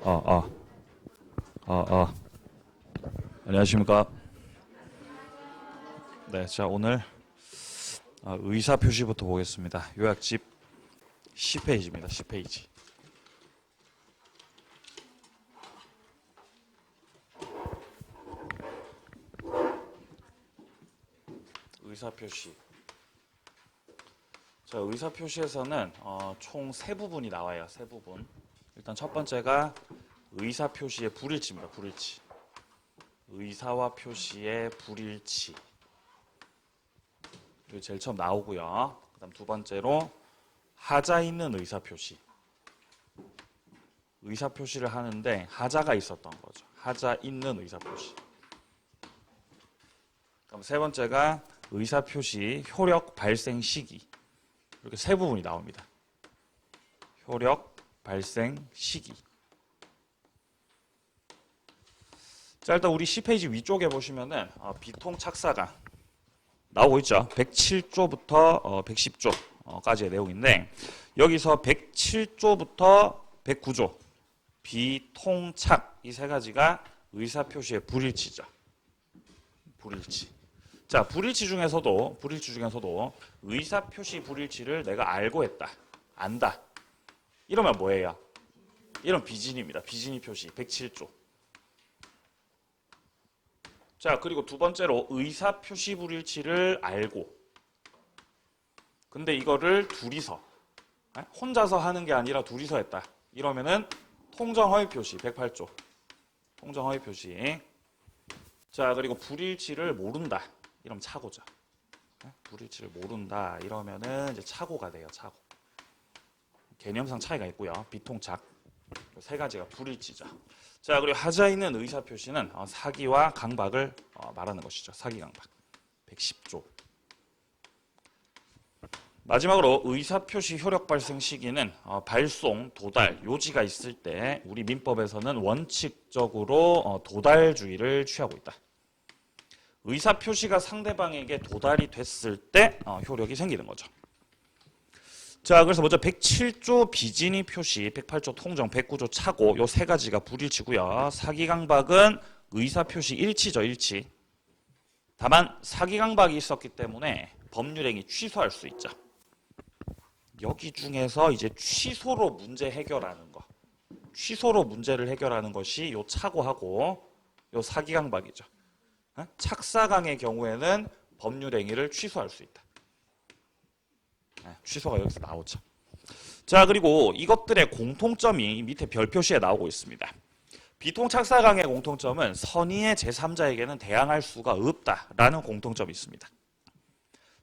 어, 어, 어. 안녕하십니까. 네, 자, 오늘 의사 표시부터 보겠습니다. 요약집 10페이지입니다. 10페이지. 의사 표시. 자, 의사 표시에서는 총 세 부분이 나와요. 세 부분. 일단 첫 번째가 의사 표시의 불일치입니다. 불일치. 의사와 표시의 불일치. 이게 제일 처음 나오고요. 그다음 두 번째로 하자 있는 의사 표시. 의사 표시를 하는데 하자가 있었던 거죠. 하자 있는 의사 표시. 그럼 세 번째가 의사 표시 효력 발생 시기. 이렇게 세 부분이 나옵니다. 효력 발생 시기. 자, 일단 우리 10페이지 위쪽에 보시면은 비통 착사가 나오고 있죠. 107조부터 110조까지의 내용인데 여기서 107조부터 109조 비통착 이 세 가지가 의사 표시의 불일치죠. 불일치. 자, 불일치 중에서도 의사 표시 불일치를 내가 알고 했다. 안다. 이러면 뭐예요? 이런 비진입니다. 비진이 표시 107조. 자, 그리고 두 번째로 의사 표시 불일치를 알고. 근데 이거를 둘이서 혼자서 하는 게 아니라 둘이서 했다. 이러면은 통정허위 표시 108조. 통정허위 표시. 자, 그리고 불일치를 모른다. 이러면 착오죠. 불일치를 모른다. 이러면은 이제 착오가 돼요. 착오. 개념상 차이가 있고요. 비통착. 세 가지가 불일치죠. 자, 그리고 하자 있는 의사 표시는 사기와 강박을 말하는 것이죠. 사기 강박. 110조. 마지막으로 의사 표시 효력 발생 시기는 발송, 도달, 요지가 있을 때 우리 민법에서는 원칙적으로 도달주의를 취하고 있다. 의사 표시가 상대방에게 도달이 됐을 때 효력이 생기는 거죠. 자, 그래서 먼저 107조 비진이 표시, 108조 통정, 109조 착오 요 세 가지가 불일치고요. 사기 강박은 의사 표시 일치죠, 일치. 다만 사기 강박이 있었기 때문에 법률행위 취소할 수 있죠. 여기 중에서 이제 취소로 문제 해결하는 거. 취소로 문제를 해결하는 것이 요 착오하고 요 사기 강박이죠. 착사강의 경우에는 법률행위를 취소할 수 있다. 취소가 여기서 나오죠. 자, 그리고 이것들의 공통점이 밑에 별 표시에 나오고 있습니다. 비통착사강의 공통점은 선의의 제3자에게는 대항할 수가 없다라는 공통점이 있습니다.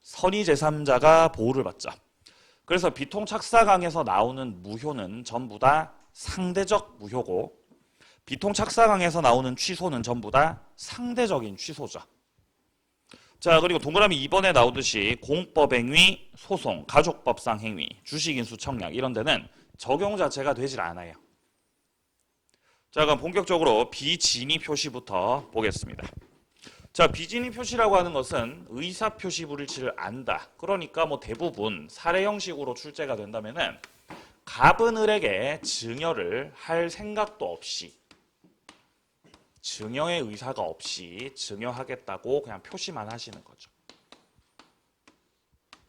선의 제3자가 보호를 받죠. 그래서 비통착사강에서 나오는 무효는 전부 다 상대적 무효고 비통착사강에서 나오는 취소는 전부 다 상대적인 취소죠. 자, 그리고 동그라미 2번에 나오듯이 공법행위, 소송, 가족법상 행위, 주식인수 청약 이런 데는 적용 자체가 되질 않아요. 자, 그럼 본격적으로 비진의 표시부터 보겠습니다. 자, 비진의 표시라고 하는 것은 의사 표시 불일치를 안다. 그러니까 뭐 대부분 사례 형식으로 출제가 된다면은 갑은 을에게 증여를 할 생각도 없이 증여의 의사가 없이 증여하겠다고 그냥 표시만 하시는 거죠.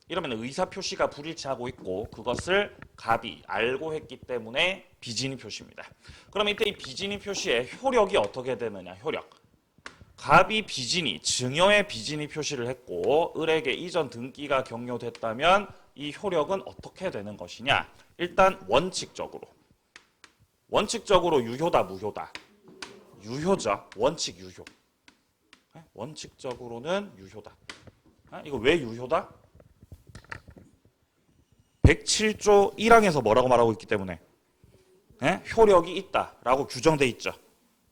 이러면 의사 표시가 불일치하고 있고 그것을 갑이 알고 했기 때문에 비진의 표시입니다. 그럼 이때 이 비진의 표시의 효력이 어떻게 되느냐? 효력. 갑이 비진이 증여의 비진의 표시를 했고 을에게 이전 등기가 경료됐다면 이 효력은 어떻게 되는 것이냐? 일단 원칙적으로 유효다 무효다? 유효죠. 원칙 유효. 원칙적으로는 유효다. 이거 왜 유효다? 107조 1항에서 뭐라고 말하고 있기 때문에 효력이 있다라고 규정돼 있죠.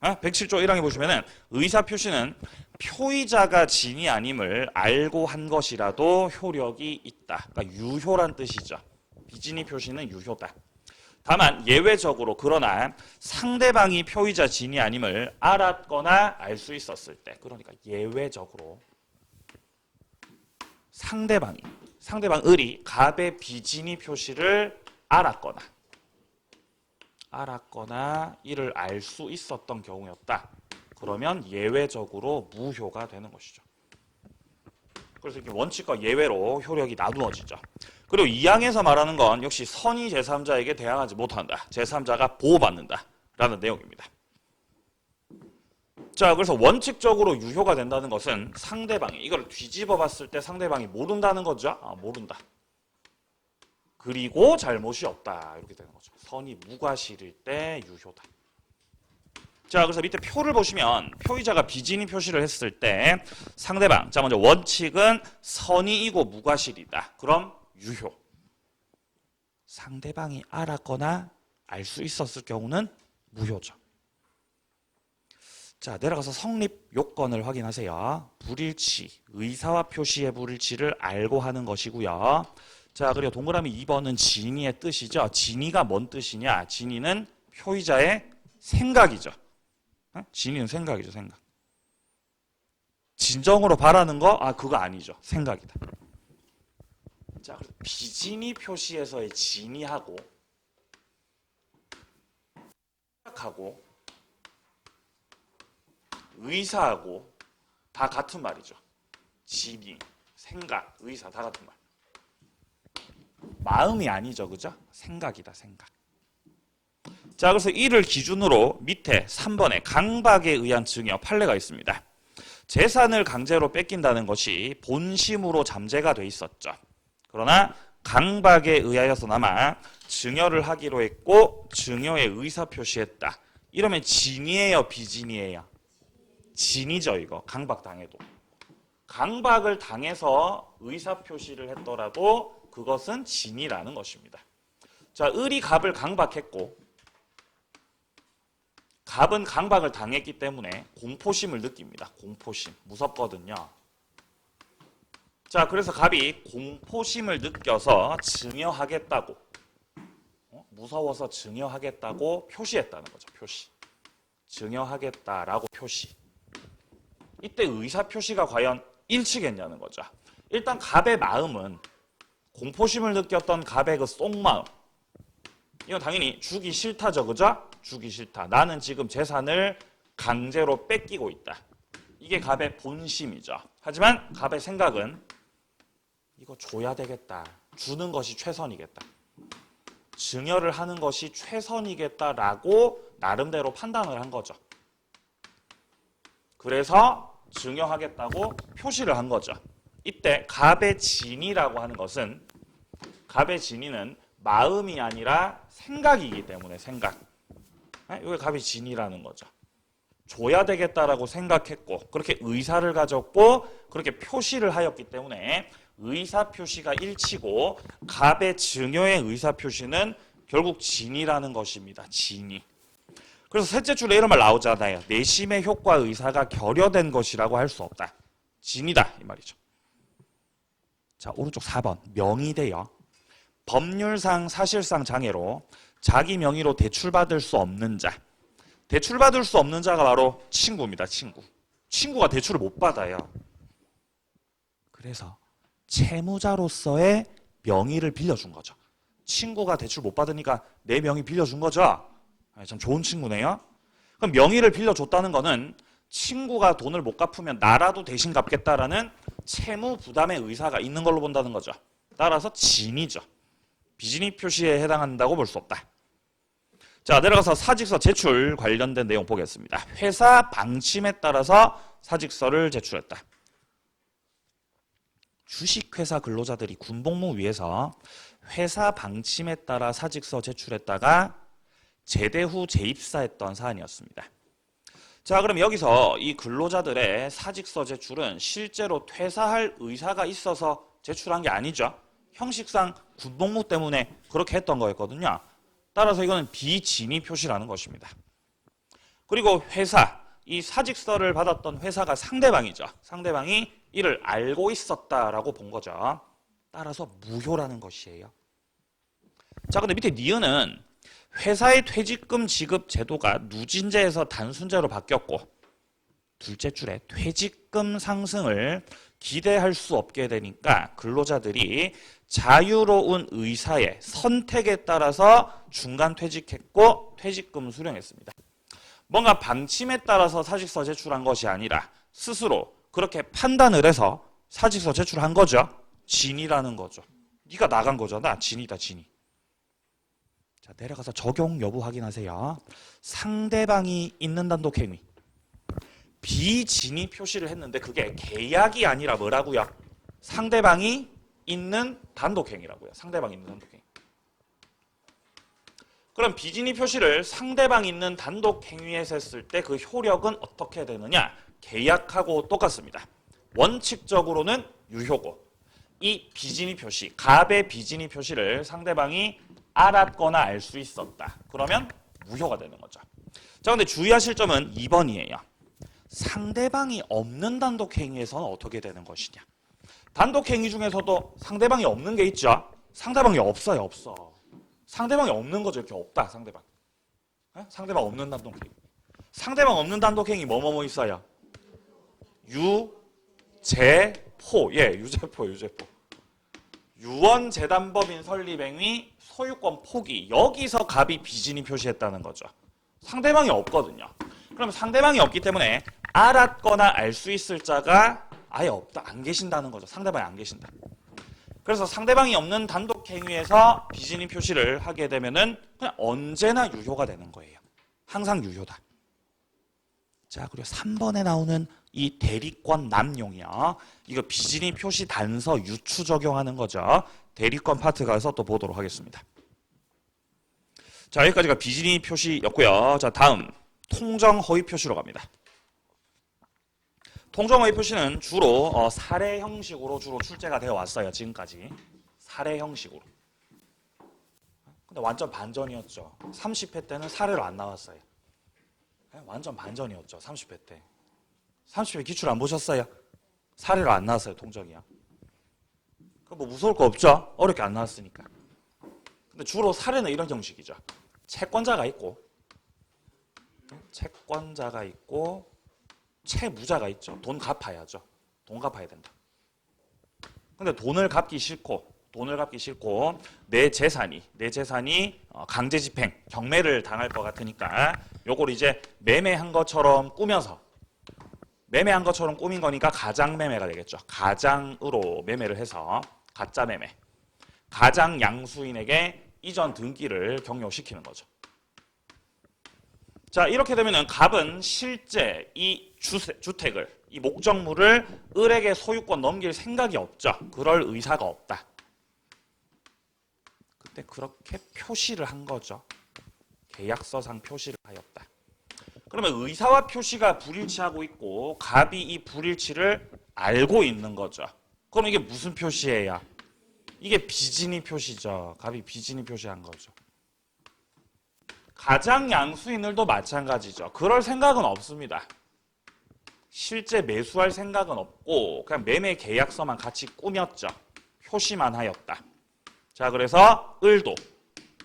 107조 1항에 보시면은 의사 표시는 표의자가 진이 아님을 알고 한 것이라도 효력이 있다. 그러니까 유효란 뜻이죠. 비진의 표시는 유효다. 다만 예외적으로 그러나 상대방이 표의자 진이 아님을 알았거나 알 수 있었을 때 그러니까 예외적으로 상대방 을이 갑의 비진의 표시를 알았거나 알았거나 이를 알 수 있었던 경우였다. 그러면 예외적으로 무효가 되는 것이죠. 그래서 이렇게 원칙과 예외로 효력이 나누어지죠. 그리고 2항에서 말하는 건 역시 선의 제3자에게 대항하지 못한다. 제3자가 보호받는다. 라는 내용입니다. 자, 그래서 원칙적으로 유효가 된다는 것은 상대방이 이걸 뒤집어 봤을 때 상대방이 모른다는 거죠. 모른다. 그리고 잘못이 없다. 이렇게 되는 거죠. 선이 무과실일 때 유효다. 자, 그래서 밑에 표를 보시면 표의자가 비진이 표시를 했을 때 상대방, 자 먼저 원칙은 선의이고 무과실이다. 그럼 유효. 상대방이 알았거나 알 수 있었을 경우는 무효죠. 자, 내려가서 성립 요건을 확인하세요. 불일치, 의사와 표시의 불일치를 알고 하는 것이고요. 자, 그리고 동그라미 2번은 진의의 뜻이죠. 진의가 뭔 뜻이냐? 진의는 표의자의 생각이죠. 진의는 생각이죠, 생각. 진정으로 바라는 거? 그거 아니죠. 생각이다. 자, 비진의 표시에서의 진의하고 생각하고 의사하고 다 같은 말이죠. 진의, 생각, 의사 다 같은 말. 마음이 아니죠, 그죠? 생각이다, 생각. 자, 그래서 이를 기준으로 밑에 3번에 강박에 의한 증여 판례가 있습니다. 재산을 강제로 뺏긴다는 것이 본심으로 잠재가 돼 있었죠. 그러나 강박에 의하여서나마 증여를 하기로 했고 증여의 의사 표시했다. 이러면 진이에요, 비진이에요? 진이죠, 이거. 강박당해도. 강박을 당해서 의사 표시를 했더라도 그것은 진이라는 것입니다. 자, 을이 갑을 강박했고 갑은 강박을 당했기 때문에 공포심을 느낍니다. 공포심. 무섭거든요. 자, 그래서 갑이 공포심을 느껴서 증여하겠다고, 무서워서 증여하겠다고 표시했다는 거죠. 표시. 증여하겠다라고 표시. 이때 의사 표시가 과연 일치겠냐는 거죠. 일단 갑의 마음은 공포심을 느꼈던 갑의 그 속마음, 이건 당연히 주기 싫다죠, 그죠? 주기 싫다. 나는 지금 재산을 강제로 뺏기고 있다. 이게 갑의 본심이죠. 하지만 갑의 생각은 이거 줘야 되겠다. 주는 것이 최선이겠다. 증여를 하는 것이 최선이겠다라고 나름대로 판단을 한 거죠. 그래서 증여하겠다고 표시를 한 거죠. 이때 갑의 진이라고 하는 것은, 갑의 진이는 마음이 아니라 생각이기 때문에 생각. 이게 갑의 진이라는 거죠. 줘야 되겠다라고 생각했고 그렇게 의사를 가졌고 그렇게 표시를 하였기 때문에 의사 표시가 일치고 갑의 증여의 의사 표시는 결국 진이라는 것입니다. 진이. 그래서 셋째 줄에 이런 말 나오잖아요. 내심의 효과 의사가 결여된 것이라고 할 수 없다. 진이다 이 말이죠. 자, 오른쪽 4번 명의대요. 법률상 사실상 장애로 자기 명의로 대출받을 수 없는 자. 대출받을 수 없는 자가 바로 친구입니다. 친구. 친구가 대출을 못 받아요. 그래서 채무자로서의 명의를 빌려준 거죠. 친구가 대출 못 받으니까 내 명의 빌려준 거죠. 참 좋은 친구네요. 그럼 명의를 빌려줬다는 거는 친구가 돈을 못 갚으면 나라도 대신 갚겠다라는 채무 부담의 의사가 있는 걸로 본다는 거죠. 따라서 진이죠. 비진이 표시에 해당한다고 볼 수 없다. 자, 내려가서 사직서 제출 관련된 내용 보겠습니다. 회사 방침에 따라서 사직서를 제출했다. 주식회사 근로자들이 군복무 위해서 회사 방침에 따라 사직서 제출했다가 제대 후 재입사했던 사안이었습니다. 자, 그럼 여기서 이 근로자들의 사직서 제출은 실제로 퇴사할 의사가 있어서 제출한 게 아니죠. 형식상 군복무 때문에 그렇게 했던 거였거든요. 따라서 이거는 비진의 표시라는 것입니다. 그리고 회사, 이 사직서를 받았던 회사가 상대방이죠. 상대방이 이를 알고 있었다라고 본 거죠. 따라서 무효라는 것이에요. 자, 근데 밑에 니은은 회사의 퇴직금 지급 제도가 누진제에서 단순제로 바뀌었고 둘째 줄에 퇴직금 상승을 기대할 수 없게 되니까 근로자들이 자유로운 의사의 선택에 따라서 중간 퇴직했고 퇴직금 수령했습니다. 뭔가 방침에 따라서 사직서 제출한 것이 아니라 스스로 그렇게 판단을 해서 사직서 제출한 거죠. 진이라는 거죠. 네가 나간 거잖아. 진이다, 진이. 자, 내려가서 적용 여부 확인하세요. 상대방이 있는 단독 행위. 비진위 표시를 했는데 그게 계약이 아니라 뭐라고요? 상대방이 있는 단독 행위라고요. 상대방이 있는 단독 행위. 그럼 비진위 표시를 상대방이 있는 단독 행위에서 했을 때 그 효력은 어떻게 되느냐? 계약하고 똑같습니다. 원칙적으로는 유효고 이 비진위 표시, 갑의 비진위 표시를 상대방이 알았거나 알 수 있었다. 그러면 무효가 되는 거죠. 자, 근데 주의하실 점은 2번이에요. 상대방이 없는 단독 행위에서는 어떻게 되는 것이냐? 단독 행위 중에서도 상대방이 없는 게 있죠. 상대방이 없어요, 없어. 상대방이 없는 거죠. 이렇게 없다, 상대방. 에? 상대방 없는 단독 행위. 상대방 없는 단독 행위 뭐뭐 있어요? 유제포. 예, 유제포. 유언재단법인 설립행위, 소유권 포기. 여기서 갑이 비진위 표시했다는 거죠. 상대방이 없거든요. 그럼 상대방이 없기 때문에 알았거나 알 수 있을 자가 아예 없다. 안 계신다는 거죠. 상대방이 안 계신다. 그래서 상대방이 없는 단독 행위에서 비진위 표시를 하게 되면은 그냥 언제나 유효가 되는 거예요. 항상 유효다. 자, 그리고 3번에 나오는 이 대리권 남용이요. 이거 비진위 표시 단서 유추 적용하는 거죠. 대리권 파트 가서 또 보도록 하겠습니다. 자, 여기까지가 비진위 표시였고요. 자, 다음 통정 허위 표시로 갑니다. 통정 허위 표시는 주로 사례 형식으로 주로 출제가 되어 왔어요. 지금까지 사례 형식으로. 근데 완전 반전이었죠. 30회 때는 사례로 안 나왔어요. 완전 반전이었죠. 30회 때. 30회 기출 안 보셨어요? 사례로 안 나왔어요. 통정이요. 뭐 무서울 거 없죠? 어렵게 안 나왔으니까. 근데 주로 사례는 이런 형식이죠. 채권자가 있고 채무자가 있죠. 돈 갚아야죠. 돈 갚아야 된다. 근데 돈을 갚기 싫고 내 재산이 강제 집행, 경매를 당할 것 같으니까 요걸 이제 매매한 것처럼 꾸며서 매매한 것처럼 꾸민 거니까 가장 매매가 되겠죠. 가장으로 매매를 해서 가짜 매매. 가장 양수인에게 이전 등기를 경료시키는 거죠. 자, 이렇게 되면은 갑은 실제 이 주택을, 이 목적물을 을에게 소유권 넘길 생각이 없죠. 그럴 의사가 없다. 그때 그렇게 표시를 한 거죠. 계약서상 표시를 하였다. 그러면 의사와 표시가 불일치하고 있고 갑이 이 불일치를 알고 있는 거죠. 그럼 이게 무슨 표시예요? 이게 비진위 표시죠. 갑이 비진위 표시한 거죠. 가장 양수인들도 마찬가지죠. 그럴 생각은 없습니다. 실제 매수할 생각은 없고 그냥 매매 계약서만 같이 꾸몄죠. 표시만 하였다. 자, 그래서 을도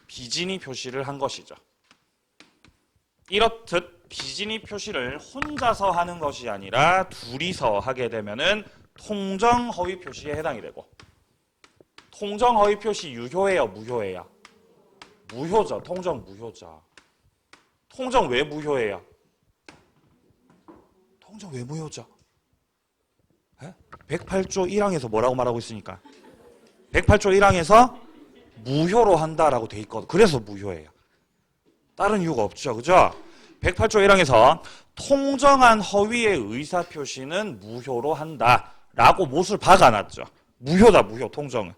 비진위 표시를 한 것이죠. 이렇듯 비진위 표시를 혼자서 하는 것이 아니라 둘이서 하게 되면은 통정 허위 표시에 해당이 되고, 통정 허위 표시 유효해요, 무효해요? 무효죠. 통정 무효죠. 통정 왜 무효해요? 통정 왜 무효죠? 108조 1항에서 뭐라고 말하고 있으니까? 108조 1항에서 무효로 한다라고 돼 있거든. 그래서 무효해요. 다른 이유가 없죠. 그죠? 108조 1항에서 통정한 허위의 의사표시는 무효로 한다라고 못을 박아놨죠. 무효다, 무효, 통정은.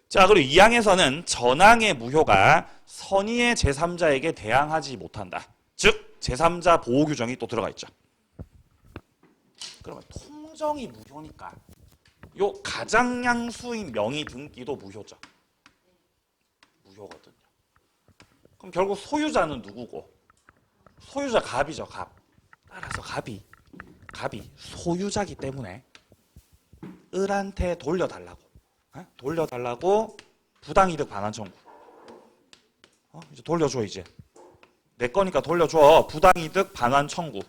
자, 그리고 2항에서는 전항의 무효가 선의의 제3자에게 대항하지 못한다. 즉, 제3자 보호 규정이 또 들어가 있죠. 그러면 통정이 무효니까 요 가장양수인 명의 등기도 무효죠. 무효거든요. 그럼 결국 소유자는 누구고? 소유자 갑이죠, 갑. 따라서 갑이 소유자기 때문에 을한테 돌려달라고 부당이득 반환 청구. 이제 돌려줘. 이제 내 거니까 돌려줘. 부당이득 반환 청구.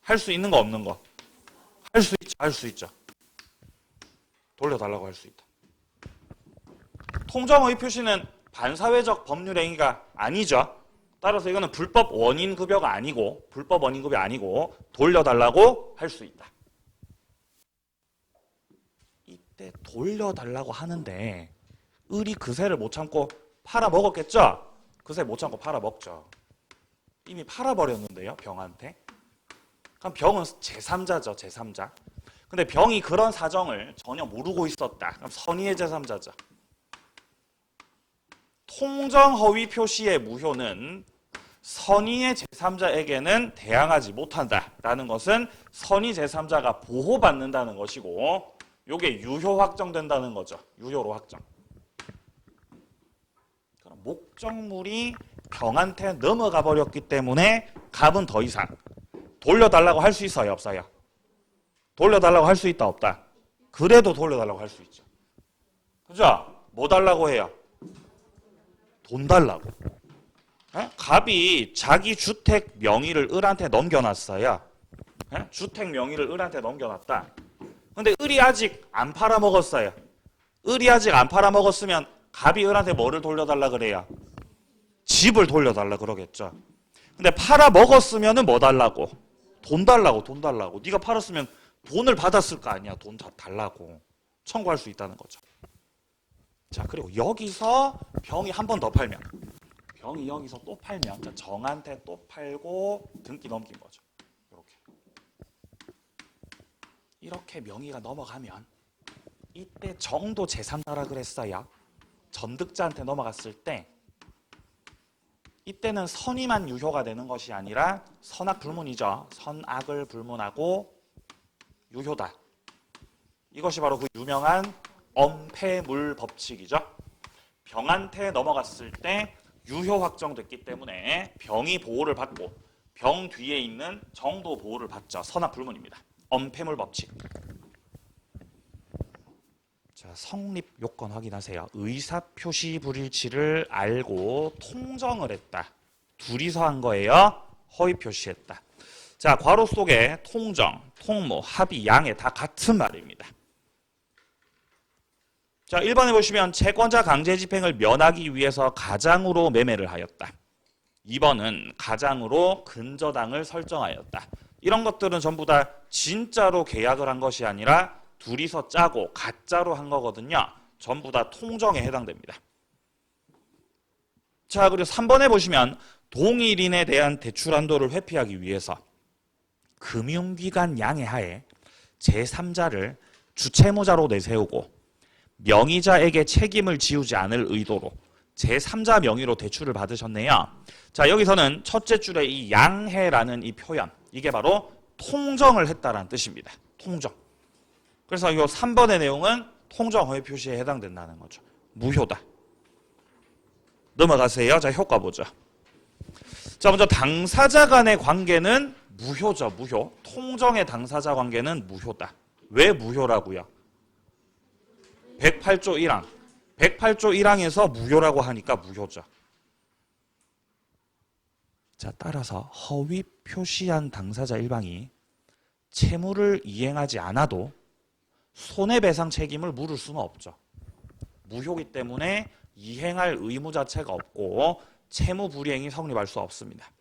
할 수 있는 거 없는 거? 할 수 있죠. 할 수 있죠. 돌려달라고 할 수 있다. 통정허위 표시는 반사회적 법률 행위가 아니죠. 따라서 이거는 불법 원인 급여가 아니고 돌려달라고 할 수 있다. 이때 돌려달라고 하는데 을이 그새를 못 참고 팔아먹었겠죠? 그새 못 참고 팔아먹죠. 이미 팔아버렸는데요, 병한테. 그럼 병은 제3자죠, 제3자. 근데 병이 그런 사정을 전혀 모르고 있었다. 그럼 선의의 제3자죠. 통정허위 표시의 무효는 선의의 제3자에게는 대항하지 못한다라는 것은 선의 제3자가 보호받는다는 것이고 이게 유효 확정된다는 거죠. 유효로 확정. 그럼 목적물이 병한테 넘어가 버렸기 때문에 갑은 더 이상 돌려달라고 할 수 있어요, 없어요? 돌려달라고 할 수 있다, 없다? 그래도 돌려달라고 할 수 있죠. 그죠? 뭐 달라고 해요? 돈 달라고. 갑이 자기 주택 명의를 을한테 넘겨놨어요. 주택 명의를 을한테 넘겨놨다. 근데 을이 아직 안 팔아먹었어요. 을이 아직 안 팔아먹었으면 갑이 을한테 뭐를 돌려달라 그래요? 집을 돌려달라 그러겠죠. 근데 팔아먹었으면 뭐 달라고? 돈 달라고, 돈 달라고. 네가 팔았으면 돈을 받았을 거 아니야. 돈 달라고. 청구할 수 있다는 거죠. 자, 그리고 여기서 병이 한 번 더 팔면 병이 여기서 또 팔면 자, 정한테 또 팔고 등기 넘긴 거죠. 이렇게 명의가 넘어가면 이때 정도 제3자라 그랬어요. 전득자한테 넘어갔을 때 이때는 선의만 유효가 되는 것이 아니라 선악 불문이죠. 선악을 불문하고 유효다. 이것이 바로 그 유명한 엄폐물 법칙이죠. 병한테 넘어갔을 때 유효 확정됐기 때문에 병이 보호를 받고 병 뒤에 있는 정도 보호를 받죠. 선악 불문입니다. 엄폐물 법칙. 자, 성립 요건 확인하세요. 의사표시 불일치를 알고 통정을 했다. 둘이서 한 거예요. 허위 표시했다. 자, 괄호 속에 통정, 통모, 합의, 양해 다 같은 말입니다. 자, 1번에 보시면 채권자 강제 집행을 면하기 위해서 가장으로 매매를 하였다. 2번은 가장으로 근저당을 설정하였다. 이런 것들은 전부 다 진짜로 계약을 한 것이 아니라 둘이서 짜고 가짜로 한 거거든요. 전부 다 통정에 해당됩니다. 자, 그리고 3번에 보시면 동일인에 대한 대출 한도를 회피하기 위해서 금융기관 양해하에 제3자를 주채무자로 내세우고 명의자에게 책임을 지우지 않을 의도로 제3자 명의로 대출을 받으셨네요. 자, 여기서는 첫째 줄에 이 양해라는 이 표현, 이게 바로 통정을 했다라는 뜻입니다. 통정. 그래서 이 3번의 내용은 통정허위 표시에 해당된다는 거죠. 무효다. 넘어가세요. 자, 효과 보죠. 자, 먼저 당사자 간의 관계는 무효죠. 무효. 통정의 당사자 관계는 무효다. 왜 무효라고요? 108조 1항. 108조 1항에서 무효라고 하니까 무효죠. 자, 따라서 허위 표시한 당사자 일방이 채무를 이행하지 않아도 손해배상 책임을 물을 수는 없죠. 무효이기 때문에 이행할 의무 자체가 없고 채무 불이행이 성립할 수 없습니다.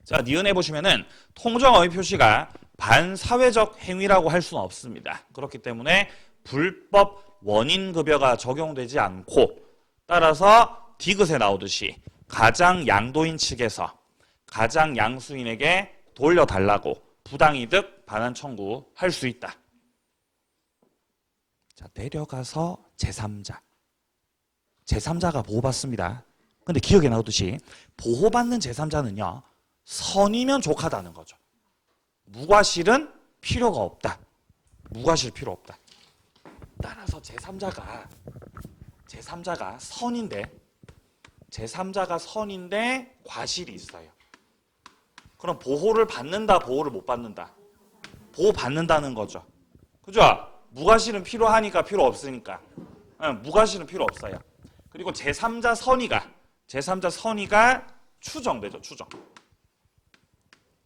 자, 니은에 보시면은 통정허위 표시가 반사회적 행위라고 할 수는 없습니다. 그렇기 때문에 불법 원인급여가 적용되지 않고 따라서 디귿에 나오듯이 가장 양도인 측에서 가장 양수인에게 돌려달라고 부당이득 반환 청구할 수 있다. 자, 내려가서 제3자. 제3자가 보호받습니다. 근데 기억에 나오듯이 보호받는 제3자는요. 선이면 족하다는 거죠. 무과실은 필요가 없다. 무과실 필요 없다. 따라서 제3자가 선인데 과실이 있어요. 그럼 보호를 받는다, 보호를 못 받는다? 보호 받는다는 거죠. 그죠? 무과실은 필요하니까 필요 없으니까. 무과실은 필요 없어요. 그리고 제3자 선의가 추정되죠. 추정.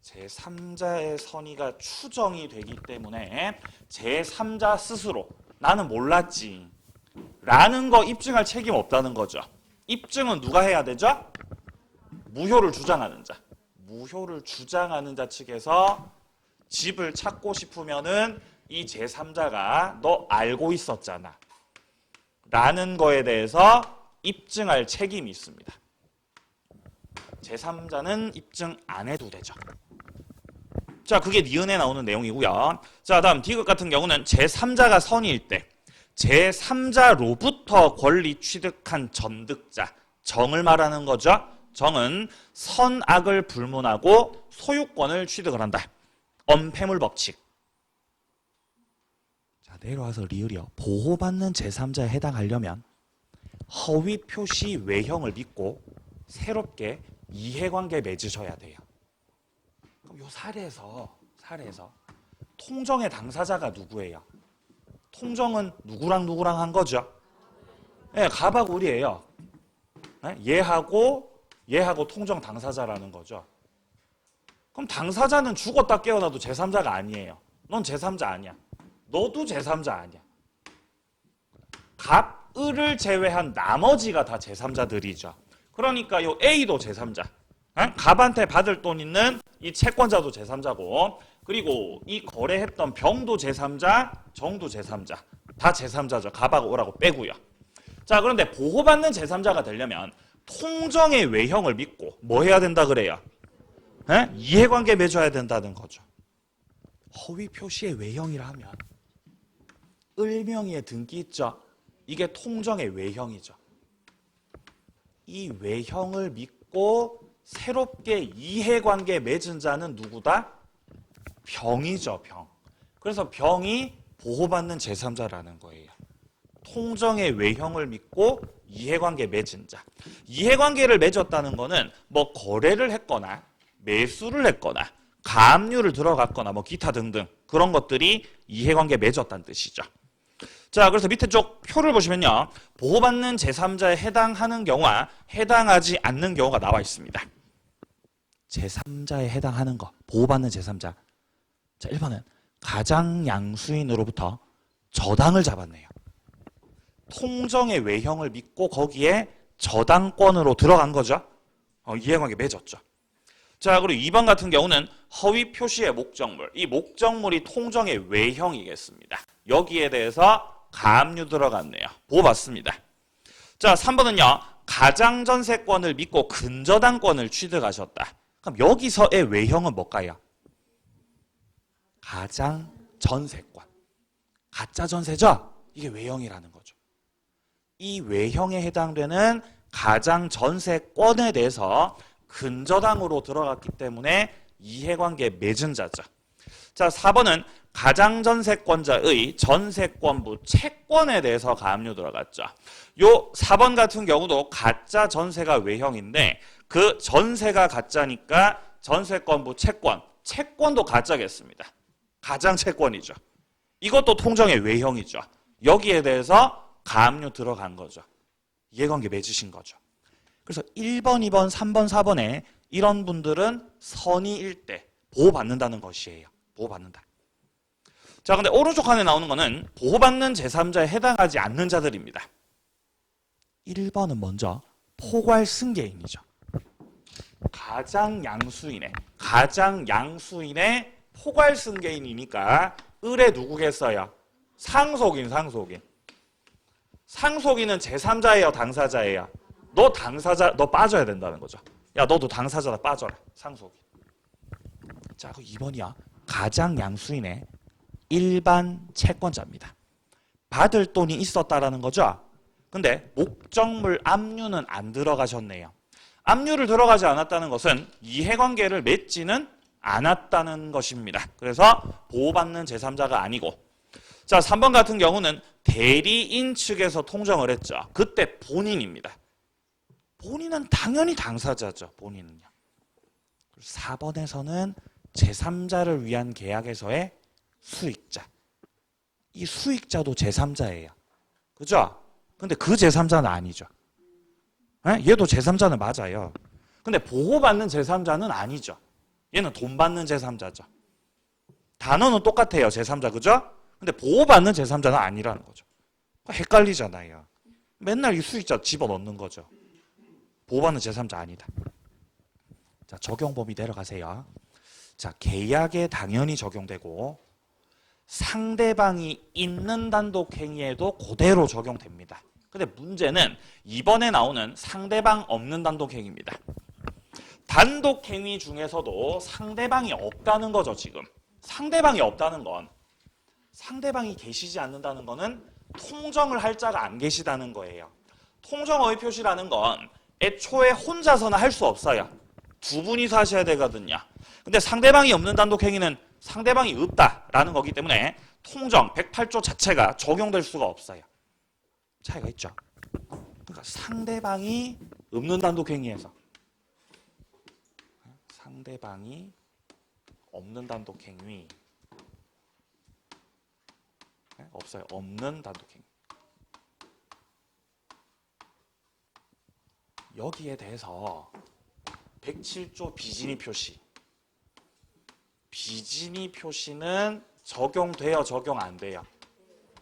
제3자의 선의가 추정이 되기 때문에 제3자 스스로 나는 몰랐지 라는 거 입증할 책임 없다는 거죠. 입증은 누가 해야 되죠? 무효를 주장하는 자. 무효를 주장하는 자 측에서 집을 찾고 싶으면은 이 제3자가 너 알고 있었잖아 라는 거에 대해서 입증할 책임이 있습니다. 제3자는 입증 안 해도 되죠. 자, 그게 니은에 나오는 내용이고요. 자, 다음 디귿 같은 경우는 제3자가 선의일 때 제3자로부터 권리 취득한 전득자, 정을 말하는 거죠. 정은 선악을 불문하고 소유권을 취득을 한다. 엄폐물 법칙. 자, 내려와서 리을이요. 보호받는 제3자에 해당하려면 허위 표시 외형을 믿고 새롭게 이해관계 맺으셔야 돼요. 그럼 요 사례에서 통정의 당사자가 누구예요? 통정은 누구랑 한 거죠? 네, 갑하굴이에요. 네? 얘하고 통정 당사자라는 거죠. 그럼 당사자는 죽었다 깨어나도 제3자가 아니에요. 넌 제3자 아니야. 너도 제3자 아니야. 갑을을 제외한 나머지가 다 제3자들이죠. 그러니까 요 A도 제3자. 갑한테 받을 돈 있는 이 채권자도 제3자고, 그리고 이 거래했던 병도 제3자, 정도 제3자. 다 제3자죠. 갑하고 오라고 빼고요. 자, 그런데 보호받는 제3자가 되려면 통정의 외형을 믿고 뭐 해야 된다 그래요? 이해관계 맺어야 된다는 거죠. 허위 표시의 외형이라 하면 을명의의 등기 있죠? 이게 통정의 외형이죠. 이 외형을 믿고 새롭게 이해관계 맺은 자는 누구다? 병이죠, 병. 그래서 병이 보호받는 제3자라는 거예요. 통정의 외형을 믿고 이해관계 맺은 자. 이해관계를 맺었다는 거는 뭐 거래를 했거나 매수를 했거나 가압류를 들어갔거나 뭐 기타 등등 그런 것들이 이해관계 맺었다는 뜻이죠. 자, 그래서 밑에 쪽 표를 보시면요. 보호받는 제3자에 해당하는 경우와 해당하지 않는 경우가 나와 있습니다. 제3자에 해당하는 거, 보호받는 제3자. 자, 1번은 가장 양수인으로부터 저당을 잡았네요. 통정의 외형을 믿고 거기에 저당권으로 들어간 거죠. 이해관계 맺었죠. 자, 그리고 2번 같은 경우는 허위 표시의 목적물. 이 목적물이 통정의 외형이겠습니다. 여기에 대해서 가압류 들어갔네요. 보호받습니다. 자, 3번은요. 가장전세권을 믿고 근저당권을 취득하셨다. 그럼 여기서의 외형은 뭘까요? 가장전세권. 가짜 전세죠? 이게 외형이라는 거죠. 이 외형에 해당되는 가장전세권에 대해서 근저당으로 들어갔기 때문에 이해관계 맺은 자죠. 자, 4번은 가장전세권자의 전세권부 채권에 대해서 가압류 들어갔죠. 요 4번 같은 경우도 가짜 전세가 외형인데 그 전세가 가짜니까 전세권부 채권도 가짜겠습니다. 가장채권이죠. 이것도 통정의 외형이죠. 여기에 대해서 가압류 들어간 거죠. 이해관계 맺으신 거죠. 그래서 1번, 2번, 3번, 4번에 이런 분들은 선의일 때 보호받는다는 것이에요. 보호받는다. 자, 근데 오른쪽 칸에 나오는 거는 보호받는 제3자에 해당하지 않는 자들입니다. 1번은 먼저 포괄승계인이죠. 가장 양수인의 포괄승계인이니까 을에 누구겠어요? 상속인. 상속인은 제3자예요, 당사자예요? 너 빠져야 된다는 거죠. 야, 너도 당사자다 빠져라. 상속인. 자, 그 2번이야. 가장 양수인의 일반 채권자입니다. 받을 돈이 있었다라는 거죠. 근데 목적물 압류는 안 들어가셨네요. 압류를 들어가지 않았다는 것은 이해관계를 맺지는 않았다는 것입니다. 그래서 보호받는 제3자가 아니고, 자, 3번 같은 경우는 대리인 측에서 통정을 했죠. 그때 본인입니다. 본인은 당연히 당사자죠. 본인은요. 4번에서는 제3자를 위한 계약에서의 수익자. 이 수익자도 제3자예요. 그죠? 근데 그 제3자는 아니죠. 얘도 제3자는 맞아요. 근데 보호받는 제3자는 아니죠. 얘는 돈 받는 제3자죠. 단어는 똑같아요. 제3자, 그죠? 근데 보호받는 제3자는 아니라는 거죠. 헷갈리잖아요. 맨날 이 수익자 집어넣는 거죠. 보호받는 제3자 아니다. 자, 적용 범위 내려가세요. 자, 계약에 당연히 적용되고 상대방이 있는 단독 행위에도 그대로 적용됩니다. 근데 문제는 이번에 나오는 상대방 없는 단독 행위입니다. 단독 행위 중에서도 상대방이 없다는 거죠, 지금. 상대방이 없다는 건 상대방이 계시지 않는다는 거는 통정을 할 자가 안 계시다는 거예요. 통정 허위 표시라는 건 애초에 혼자서는 할 수 없어요. 두 분이서 하셔야 되거든요. 근데 상대방이 없는 단독 행위는 상대방이 없다라는 거기 때문에 통정 108조 자체가 적용될 수가 없어요. 차이가 있죠. 그러니까 상대방이 없는 단독 행위에서 상대방이 없는 단독 행위 없어요. 없는 단독 행위. 여기에 대해서 107조 비진이 표시. 비진이 표시는 적용돼요, 적용 안 돼요?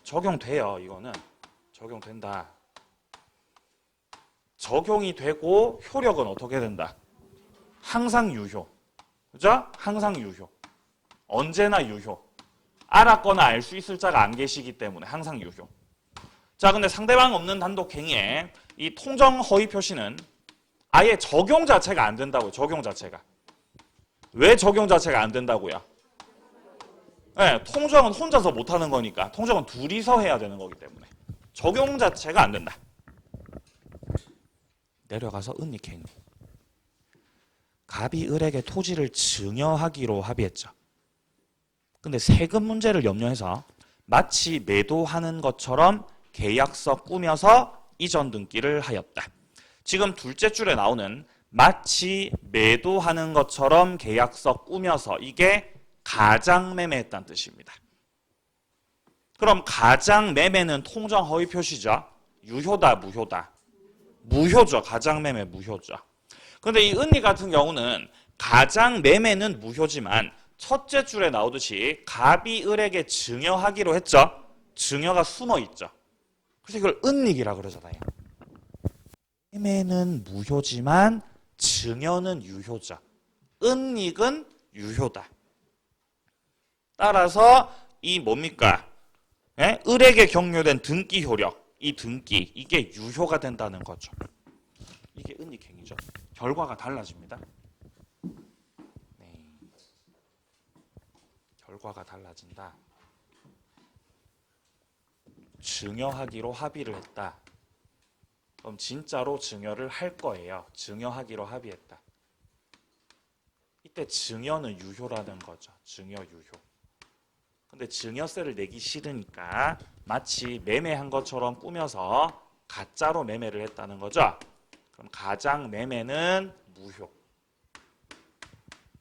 적용돼요. 이거는 적용된다. 적용이 되고 효력은 어떻게 된다? 항상 유효. 그죠? 항상 유효. 언제나 유효. 알았거나 알 수 있을 자가 안 계시기 때문에 항상 유효. 자, 근데 상대방 없는 단독 행위에 이 통정 허위 표시는 아예 적용 자체가 안 된다고요. 적용 자체가. 왜 적용 자체가 안 된다고요? 네, 통정은 혼자서 못하는 거니까. 통정은 둘이서 해야 되는 거기 때문에. 적용 자체가 안 된다. 내려가서 은닉행위. 갑이 을에게 토지를 증여하기로 합의했죠. 근데 세금 문제를 염려해서 마치 매도하는 것처럼 계약서 꾸며서 이전 등기를 하였다. 지금 둘째 줄에 나오는 마치 매도하는 것처럼 계약서 꾸며서 이게 가장매매했다는 뜻입니다. 그럼 가장매매는 통정 허위 표시죠. 유효다, 무효다? 무효죠. 가장매매 무효죠. 그런데 이 은리 같은 경우는 가장매매는 무효지만 첫째 줄에 나오듯이 갑이 을에게 증여하기로 했죠. 증여가 숨어 있죠. 그래서 이걸 은닉이라 그러잖아요. 매매는 무효지만 증여는 유효죠. 은닉은 유효다. 따라서 이 뭡니까? 예? 을에게 경료된 등기 효력, 이 등기, 이게 유효가 된다는 거죠. 이게 은닉행위죠. 결과가 달라집니다. 네. 결과가 달라진다. 증여하기로 합의를 했다. 그럼 진짜로 증여를 할 거예요. 증여하기로 합의했다. 이때 증여는 유효라는 거죠. 증여 유효. 근데 증여세를 내기 싫으니까 마치 매매한 것처럼 꾸며서 가짜로 매매를 했다는 거죠. 그럼 가장 매매는 무효.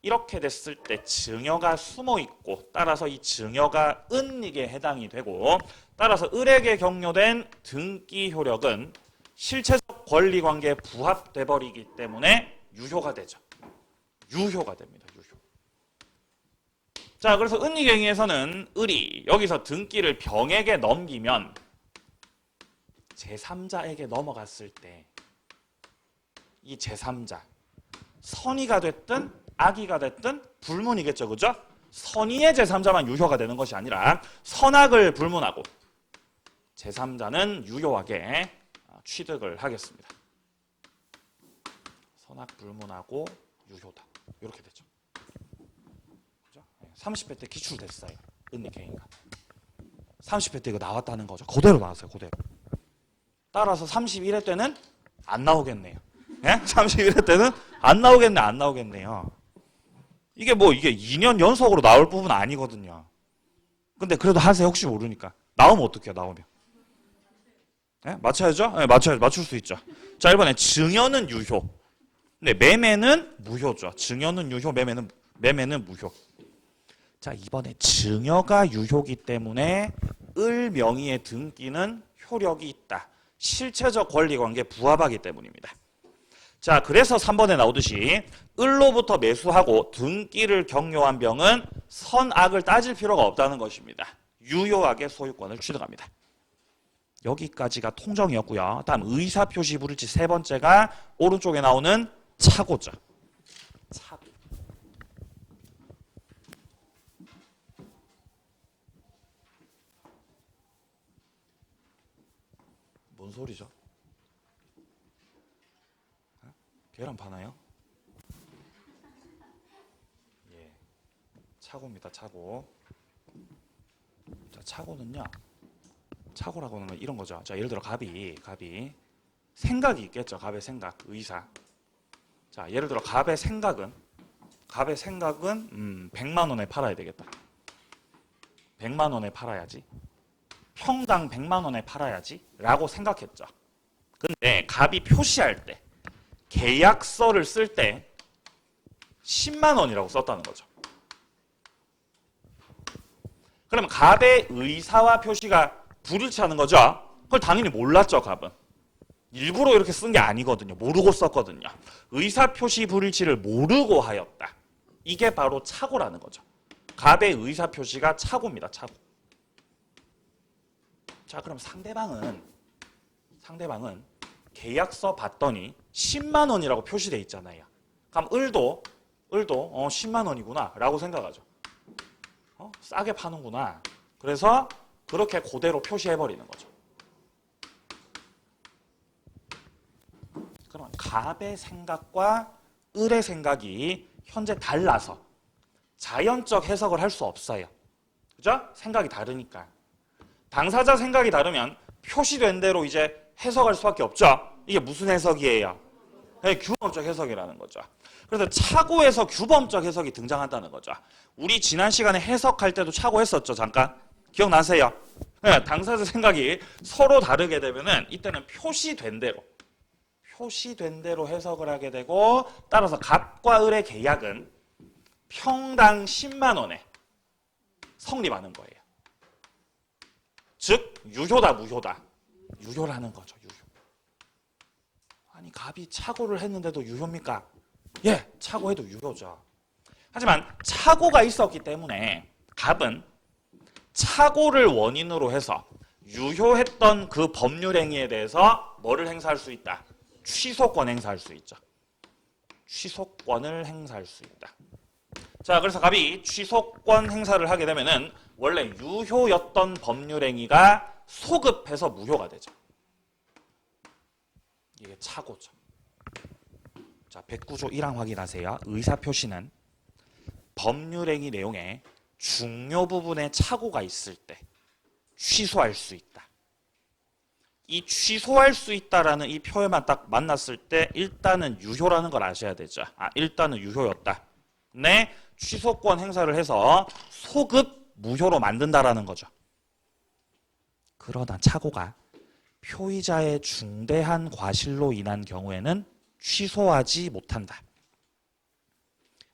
이렇게 됐을 때 증여가 숨어 있고 따라서 이 증여가 은닉에 해당이 되고 따라서 을에게 경료된 등기 효력은 실체적 권리관계에 부합돼 버리기 때문에 유효가 되죠. 유효가 됩니다. 유효. 자, 그래서 은닉행위에서는 을이 여기서 등기를 병에게 넘기면 제3자에게 넘어갔을 때 이 제3자 선의가 됐든 악의가 됐든 불문이겠죠. 그죠? 선의의 제3자만 유효가 되는 것이 아니라 선악을 불문하고 제3자는 유효하게 취득을 하겠습니다. 선악 불문하고 유효다. 이렇게 되죠. 그죠? 30회 때 기출됐어요. 은닉행위가. 30회 때 이거 나왔다는 거죠. 그대로 나왔어요. 그대로. 따라서 31회 때는 안 나오겠네요. 예? 31회 때는 안 나오겠네요. 이게 뭐 이게 2년 연속으로 나올 부분은 아니거든요. 근데 그래도 하세요. 혹시 모르니까. 나오면 어떡해요? 나오면. 예? 맞춰야죠? 예, 맞출 수 있죠. 자, 이번에 증여는 유효. 근데 매매는 무효죠. 증여는 유효, 매매는 무효. 자, 이번에 증여가 유효기 때문에 을 명의의 등기는 효력이 있다. 실체적 권리관계에 부합하기 때문입니다. 자, 그래서 3번에 나오듯이 을로부터 매수하고 등기를 경요한 병은 선악을 따질 필요가 없다는 것입니다. 유효하게 소유권을 취득합니다. 여기까지가 통정이었고요. 다음 의사표시 불일치 세 번째가 오른쪽에 나오는 착오죠. 착오. 뭔 소리죠? 계란 파나요? 예, 착오입니다. 착오. 자, 착오는요. 착오라고 하는 건 이런 거죠. 자, 예를 들어 갑이 생각이 있겠죠. 갑의 생각, 의사. 자, 예를 들어 갑의 생각은 100만 원에 팔아야 되겠다. 100만 원에 팔아야지. 평당 100만 원에 팔아야지 라고 생각했죠. 근데 갑이 표시할 때 계약서를 쓸 때 10만 원이라고 썼다는 거죠. 그러면 갑의 의사와 표시가 불일치하는 거죠. 그걸 당연히 몰랐죠, 갑은. 일부러 이렇게 쓴 게 아니거든요. 모르고 썼거든요. 의사표시 불일치를 모르고 하였다. 이게 바로 착오라는 거죠. 갑의 의사표시가 착오입니다. 착오. 자, 그럼 상대방은 계약서 봤더니 10만 원이라고 표시되어 있잖아요. 그럼 을도 10만 원이구나 라고 생각하죠. 싸게 파는구나. 그래서 그렇게 그대로 표시해버리는 거죠. 그럼 갑의 생각과 을의 생각이 현재 달라서 자연적 해석을 할 수 없어요. 그죠? 생각이 다르니까. 당사자 생각이 다르면 표시된 대로 이제 해석할 수밖에 없죠. 이게 무슨 해석이에요? 네, 규범적 해석이라는 거죠. 그래서 착오에서 규범적 해석이 등장한다는 거죠. 우리 지난 시간에 해석할 때도 착오했었죠. 잠깐. 기억나세요? 네, 당사자 생각이 서로 다르게 되면은 이때는 표시된 대로 해석을 하게 되고, 따라서 갑과 을의 계약은 평당 10만 원에 성립하는 거예요. 즉 유효다 무효다? 유효라는 거죠. 유효. 아니 갑이 착오를 했는데도 유효입니까? 예, 착오해도 유효죠. 하지만 착오가 있었기 때문에 갑은 착오를 원인으로 해서 유효했던 그 법률 행위에 대해서 뭐를 행사할 수 있다? 취소권 행사할 수 있죠. 취소권을 행사할 수 있다. 자, 그래서 갑이 취소권 행사를 하게 되면은 원래 유효였던 법률 행위가 소급해서 무효가 되죠. 이게 착오죠. 자, 109조 1항 확인하세요. 의사표시는 법률행위 내용에 중요 부분에 착오가 있을 때 취소할 수 있다. 이 취소할 수 있다라는 이 표현만 딱 만났을 때 일단은 유효라는 걸 아셔야 되죠. 일단은 유효였다. 네, 취소권 행사를 해서 소급 무효로 만든다라는 거죠. 그러나 착오가 표의자의 중대한 과실로 인한 경우에는 취소하지 못한다.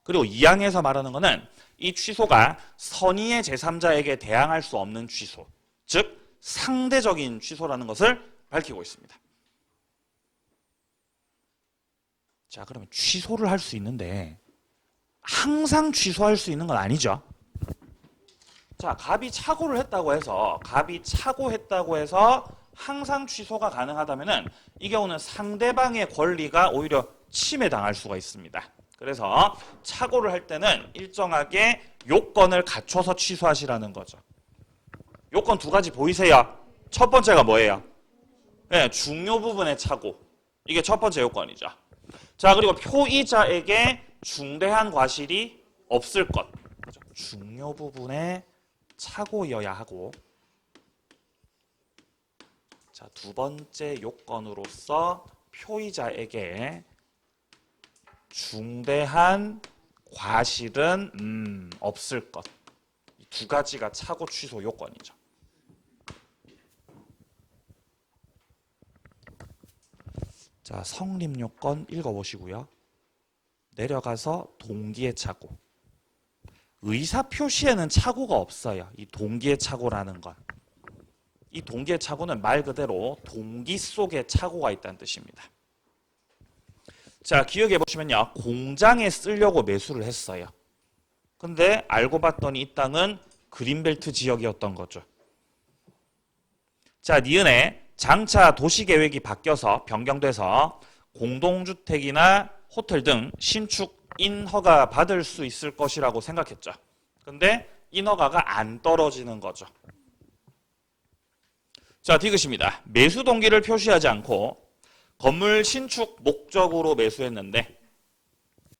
그리고 2항에서 말하는 것은 이 취소가 선의의 제3자에게 대항할 수 없는 취소, 즉 상대적인 취소라는 것을 밝히고 있습니다. 자, 그러면 취소를 할 수 있는데 항상 취소할 수 있는 건 아니죠. 자, 갑이 착오를 했다고 해서 항상 취소가 가능하다면은 이 경우는 상대방의 권리가 오히려 침해당할 수가 있습니다. 그래서 착오를 할 때는 일정하게 요건을 갖춰서 취소하시라는 거죠. 요건 두 가지 보이세요? 첫 번째가 뭐예요? 네, 중요 부분의 착오. 이게 첫 번째 요건이죠. 자, 그리고 표의자에게 중대한 과실이 없을 것. 중요 부분의 착오여야 하고, 자, 두 번째 요건으로서 표의자에게 중대한 과실은 없을 것. 이 두 가지가 착오 취소 요건이죠. 자, 성립 요건 읽어보시고요. 내려가서 동기의 착오. 의사표시에는 착오가 없어요. 이 동기의 착오라는 건. 이 동기의 착오는 말 그대로 동기 속에 착오가 있다는 뜻입니다. 자, 기억해 보시면요. 공장에 쓰려고 매수를 했어요. 근데 알고 봤더니 이 땅은 그린벨트 지역이었던 거죠. 자, 니은에 장차 도시계획이 바뀌어서 변경돼서 공동주택이나 호텔 등 신축 인허가 받을 수 있을 것이라고 생각했죠. 근데 인허가가 안 떨어지는 거죠. 자, 디귿입니다. 매수 동기를 표시하지 않고 건물 신축 목적으로 매수했는데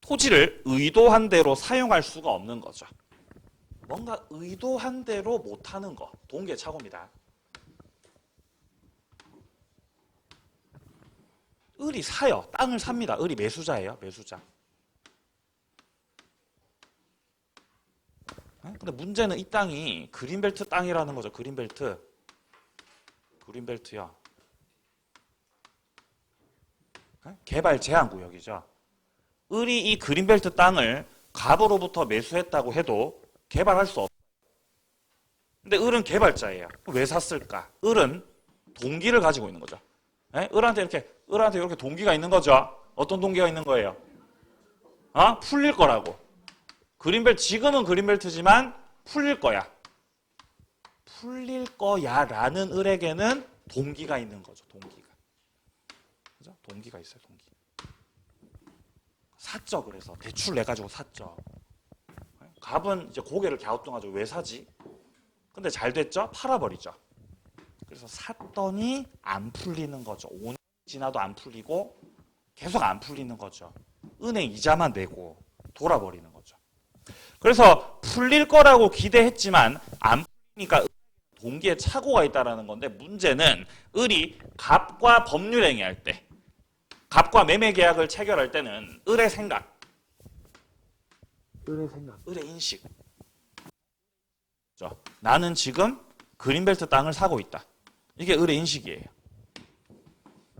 토지를 의도한 대로 사용할 수가 없는 거죠. 뭔가 의도한 대로 못하는 거, 동기의 착오입니다. 을이 사요. 땅을 삽니다. 을이 매수자예요. 매수자. 근데 문제는 이 땅이 그린벨트 땅이라는 거죠. 그린벨트. 그린벨트야. 개발 제한 구역이죠. 을이 이 그린벨트 땅을 갑으로부터 매수했다고 해도 개발할 수 없어요. 근데 을은 개발자예요. 왜 샀을까? 을은 동기를 가지고 있는 거죠. 을한테 이렇게 동기가 있는 거죠. 어떤 동기가 있는 거예요? 풀릴 거라고. 그린벨트, 지금은 그린벨트지만 풀릴 거야. 풀릴 거야 라는 을에게는 동기가 있는 거죠. 동기가. 그죠? 동기가 있어요. 동기. 샀죠. 그래서 대출 내가지고 샀죠. 갑은 이제 고개를 갸우뚱하죠. 왜 사지? 근데 잘 됐죠? 팔아버리죠. 그래서 샀더니 안 풀리는 거죠. 5년 지나도 안 풀리고 계속 안 풀리는 거죠. 은행 이자만 내고 돌아버리는 거죠. 그래서 풀릴 거라고 기대했지만 안 풀리니까 동기에 착오가 있다는 건데, 문제는 을이 갑과 법률행위할 때, 갑과 매매계약을 체결할 때는 을의 생각, 을의 인식, 나는 지금 그린벨트 땅을 사고 있다. 이게 을의 인식이에요.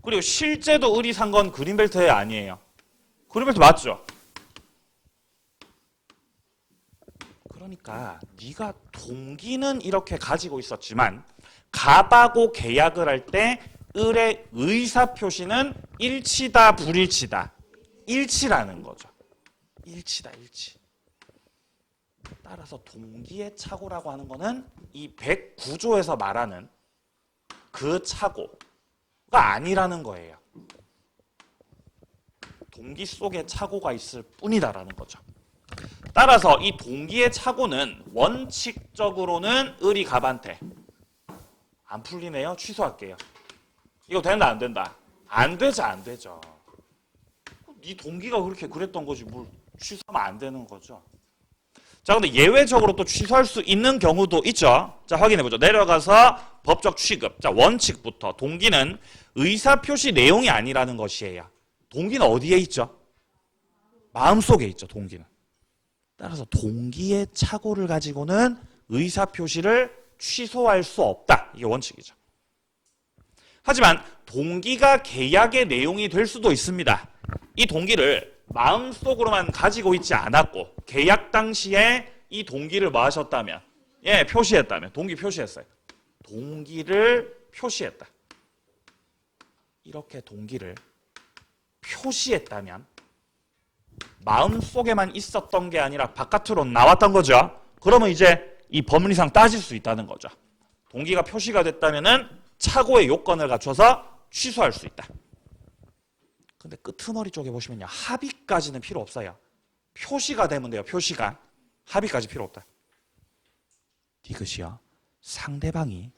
그리고 실제도 을이 산 건 그린벨트에 아니에요. 그린벨트 맞죠? 그러니까 네가 동기는 이렇게 가지고 있었지만 갑하고 계약을 할 때 을의 의사표시는 일치다 불일치다. 일치라는 거죠. 일치다. 일치. 따라서 동기의 착오라고 하는 거는 이 109조에서 말하는 그 착오가 아니라는 거예요. 동기 속에 착오가 있을 뿐이다라는 거죠. 따라서 이 동기의 착오는 원칙적으로는 을이 갑한테 안 풀리네요. 취소할게요. 이거 된다 안 된다? 안 되죠. 안 되죠. 네 동기가 그렇게 그랬던 거지 뭘 취소하면 안 되는 거죠. 자, 근데 예외적으로 또 취소할 수 있는 경우도 있죠. 자, 확인해 보죠. 내려가서 법적 취급. 자, 원칙부터 동기는 의사표시 내용이 아니라는 것이에요. 동기는 어디에 있죠? 마음속에 있죠. 동기는. 따라서 동기의 착오를 가지고는 의사표시를 취소할 수 없다. 이게 원칙이죠. 하지만 동기가 계약의 내용이 될 수도 있습니다. 이 동기를 마음속으로만 가지고 있지 않았고 계약 당시에 이 동기를 뭐 하셨다면? 표시했다면. 동기 표시했어요. 동기를 표시했다. 이렇게 동기를 표시했다면 마음속에만 있었던 게 아니라 바깥으로 나왔던 거죠. 그러면 이제 이 법리상 따질 수 있다는 거죠. 동기가 표시가 됐다면은 착오의 요건을 갖춰서 취소할 수 있다. 근데 끄트머리 쪽에 보시면요. 합의까지는 필요 없어요. 표시가 되면 돼요. 표시가. 합의까지 필요 없다. 디귿이요. 상대방이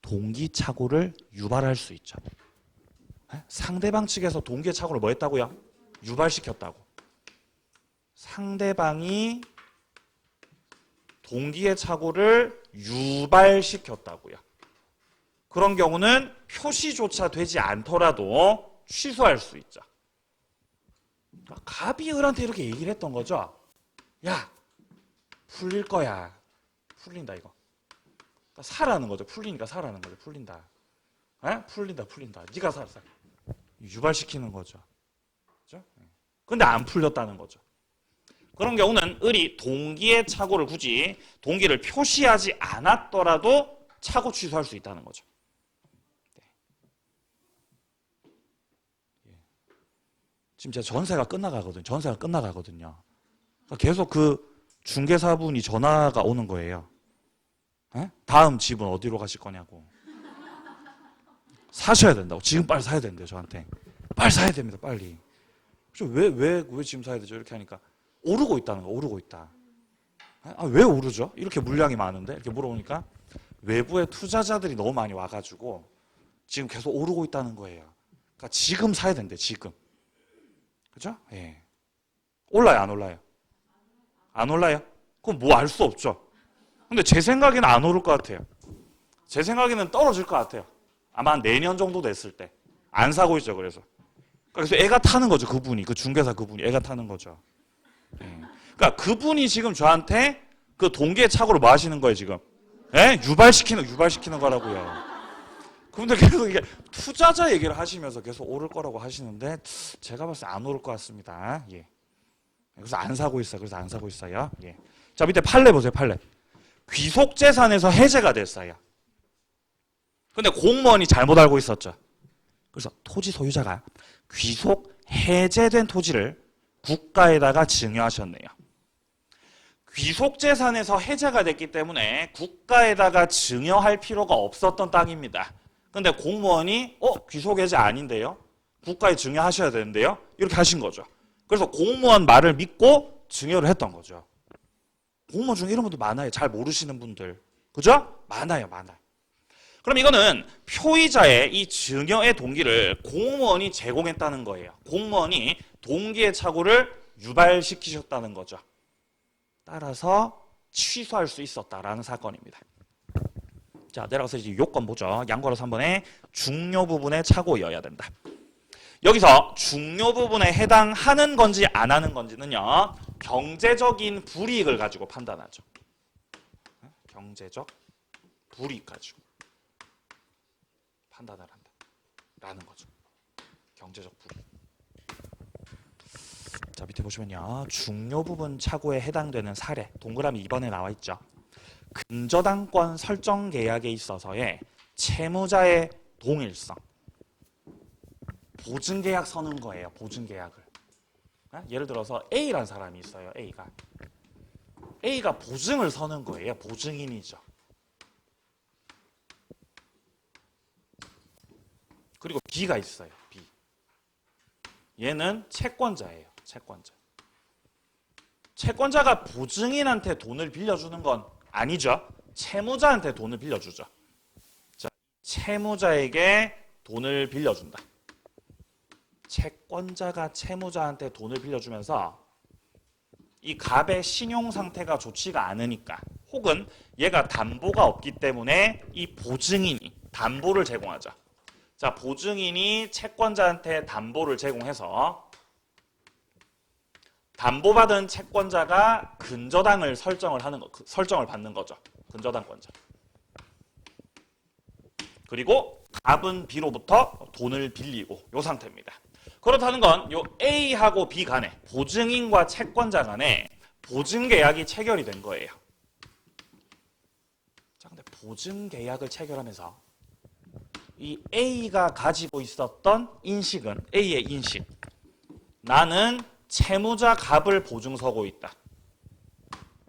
동기 착오를 유발할 수 있죠. 상대방 측에서 동기의 착오를 뭐 했다고요? 유발시켰다고. 상대방이 동기의 착오를 유발시켰다고요. 그런 경우는 표시조차 되지 않더라도 취소할 수 있죠. 갑이 을한테 이렇게 얘기를 했던 거죠. 야, 풀릴 거야. 풀린다 이거. 그러니까 사라는 거죠. 풀리니까 사라는 거죠. 풀린다. 풀린다. 네가 사. 유발시키는 거죠. 그렇죠? 근데 안 풀렸다는 거죠. 그런 경우는 을이 동기의 착오를 굳이 동기를 표시하지 않았더라도 착오 취소할 수 있다는 거죠. 지금 제 전세가 끝나가거든요. 전세가 끝나가거든요. 그러니까 계속 그 중개사분이 전화가 오는 거예요. 에? 다음 집은 어디로 가실 거냐고. 사셔야 된다고. 지금 빨리 사야 된대요, 저한테. 빨리 사야 됩니다, 빨리. 왜 지금 사야 되죠? 이렇게 하니까 오르고 있다는 거, 오르고 있다. 아, 왜 오르죠? 이렇게 물량이 많은데? 이렇게 물어보니까 외부의 투자자들이 너무 많이 와가지고 지금 계속 오르고 있다는 거예요. 그러니까 지금 사야 된대, 지금. 그죠? 예. 올라요, 안 올라요? 안 올라요? 그럼 뭐 알 수 없죠. 근데 제 생각에는 안 오를 것 같아요. 제 생각에는 떨어질 것 같아요. 아마 한 내년 정도 됐을 때. 안 사고 있죠, 그래서. 그래서 애가 타는 거죠, 그분이. 그 중개사 그분이 애가 타는 거죠. 예. 그러니까 그분이 지금 저한테 그 동기의 착오를 뭐 하시는 거예요, 지금? 예? 유발시키는 거라고요. 그분들 계속 이게 투자자 얘기를 하시면서 계속 오를 거라고 하시는데 제가 봤을 때 안 오를 것 같습니다. 예. 그래서 안 사고 있어요. 그래서 안 사고 있어요. 예. 자, 밑에 판례 보세요, 판례. 귀속재산에서 해제가 됐어요. 근데 공무원이 잘못 알고 있었죠. 그래서 토지 소유자가 귀속 해제된 토지를 국가에다가 증여하셨네요. 귀속재산에서 해제가 됐기 때문에 국가에다가 증여할 필요가 없었던 땅입니다. 근데 공무원이 귀속 해제 아닌데요? 국가에 증여하셔야 되는데요? 이렇게 하신 거죠. 그래서 공무원 말을 믿고 증여를 했던 거죠. 공무원 중에 이런 분들 많아요. 잘 모르시는 분들. 그죠? 많아요. 그럼 이거는 표의자의 이 증여의 동기를 공무원이 제공했다는 거예요. 공무원이 동기의 착오를 유발시키셨다는 거죠. 따라서 취소할 수 있었다라는 사건입니다. 자, 내려가서 이제 요건 보죠. 양괄호 3번에 중요 부분의 착오여야 된다. 여기서 중요 부분에 해당하는 건지 안 하는 건지는요. 경제적인 불이익을 가지고 판단하죠. 경제적 불이익 가지고 판단을 한다라는 거죠. 경제적 불이익. 자, 밑에 보시면요. 중요 부분 착오에 해당되는 사례 동그라미 2번에 나와 있죠. 근저당권 설정 계약에 있어서의 채무자의 동일성. 보증계약 서는 거예요. 보증계약을. 예를 들어서 A라는 사람이 있어요. A가 보증을 서는 거예요. 보증인이죠. 그리고 B가 있어요. B. 얘는 채권자예요. 채권자가 보증인한테 돈을 빌려주는 건 아니죠. 채무자한테 돈을 빌려주죠. 자, 채무자에게 돈을 빌려준다. 채권자가 채무자한테 돈을 빌려주면서 이 갑의 신용 상태가 좋지가 않으니까 혹은 얘가 담보가 없기 때문에 이 보증인이 담보를 제공하죠. 자, 보증인이 채권자한테 담보를 제공해서 담보받은 채권자가 근저당을 설정을 받는 거죠. 근저당권자. 그리고 갑은 B로부터 돈을 빌리고 이 상태입니다. 그렇다는 건 요 A하고 B 간에 보증인과 채권자 간에 보증계약이 체결이 된 거예요. 자, 근데 보증계약을 체결하면서 이 A가 가지고 있었던 인식은 A의 인식. 나는 채무자 갑을 보증서고 있다.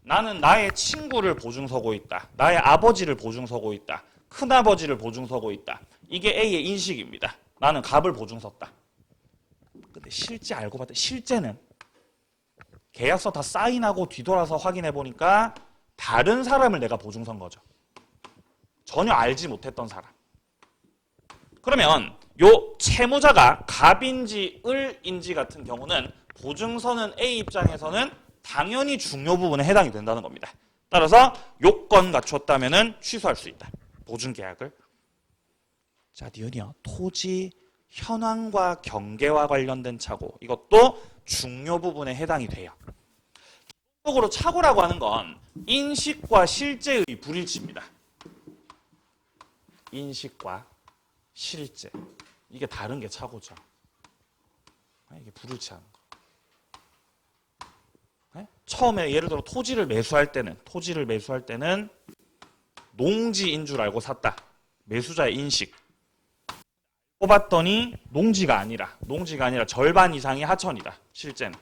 나는 나의 친구를 보증서고 있다. 나의 아버지를 보증서고 있다. 큰아버지를 보증서고 있다. 이게 A의 인식입니다. 나는 갑을 보증섰다. 근데 실제 알고 봤더니 실제는 계약서 다 사인하고 뒤돌아서 확인해 보니까 다른 사람을 내가 보증선 거죠. 전혀 알지 못했던 사람. 그러면 요 채무자가 갑인지 을인지 같은 경우는 보증서는 A 입장에서는 당연히 중요 부분에 해당이 된다는 겁니다. 따라서 요건 갖췄다면은 취소할 수 있다. 보증계약을. 자, 니은이요. 토지 현황과 경계와 관련된 착오. 이것도 중요 부분에 해당이 돼요. 기본적으로 착오라고 하는 건 인식과 실제의 불일치입니다. 인식과 실제. 이게 다른 게 착오죠. 이게 불일치하는 거. 처음에 예를 들어 토지를 매수할 때는 농지인 줄 알고 샀다. 매수자의 인식. 뽑았더니 농지가 아니라 절반 이상이 하천이다. 실제는.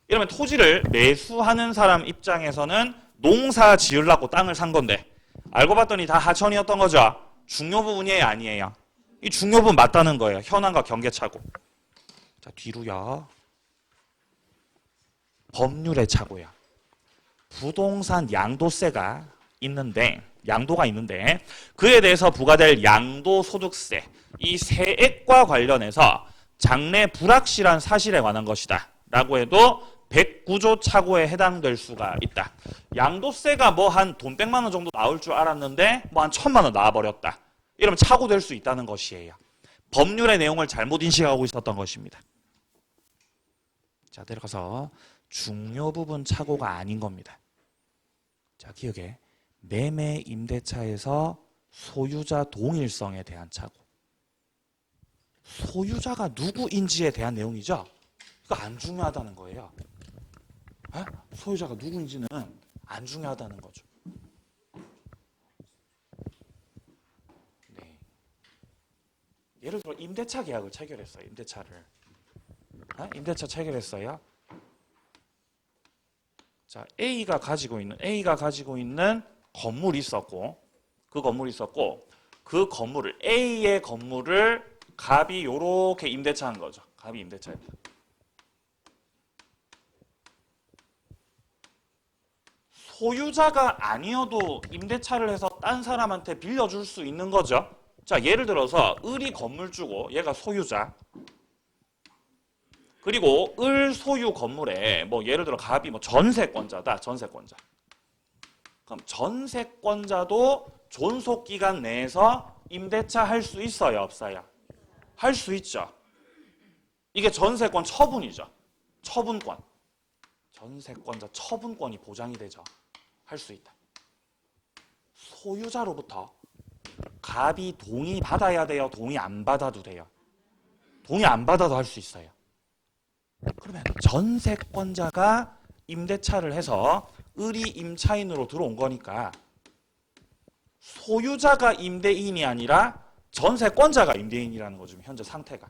이러면 토지를 매수하는 사람 입장에서는 농사 지으려고 땅을 산 건데 알고 봤더니 다 하천이었던 거죠. 중요 부분이에요, 아니에요? 이 중요 부분 맞다는 거예요. 현황과 경계차고. 자, 뒤로요. 법률의 차고요. 부동산 양도세가 있는데 그에 대해서 부과될 양도소득세, 이 세액과 관련해서 장래 불확실한 사실에 관한 것이다 라고 해도 109조 차고에 해당될 수가 있다. 양도세가 뭐 한 돈 100만 원 정도 나올 줄 알았는데 뭐 한 1000만 원 나와버렸다. 이러면 차고될 수 있다는 것이에요. 법률의 내용을 잘못 인식하고 있었던 것입니다. 자, 내려가서 중요 부분 차고가 아닌 겁니다. 자, 기억에 매매 임대차에서 소유자 동일성에 대한 차고. 소유자가 누구인지에 대한 내용이죠. 이거 안 중요하다는 거예요. 에? 소유자가 누구인지는 안 중요하다는 거죠. 네. 예를 들어 임대차 계약을 체결했어요. 임대차 체결했어요. 자, A가 가지고 있는 건물이 있었고 그 건물을 A의 건물을 갑이 요렇게 임대차한 거죠. 갑이 임대차입니다. 소유자가 아니어도 임대차를 해서 딴 사람한테 빌려줄 수 있는 거죠. 자, 예를 들어서 을이 건물 주고 얘가 소유자. 그리고 을 소유 건물에 뭐 예를 들어 갑이 뭐 전세권자다. 그럼 전세권자도 존속 기간 내에서 임대차 할 수 있어요, 없어요? 할 수 있죠. 이게 전세권 처분이죠. 처분권. 전세권자 처분권이 보장이 되죠. 할 수 있다. 소유자로부터 갑이 동의 받아야 돼요? 동의 안 받아도 돼요? 동의 안 받아도 할 수 있어요. 그러면 전세권자가 임대차를 해서 을이 임차인으로 들어온 거니까 소유자가 임대인이 아니라 전세권자가 임대인이라는 거죠. 현재 상태가.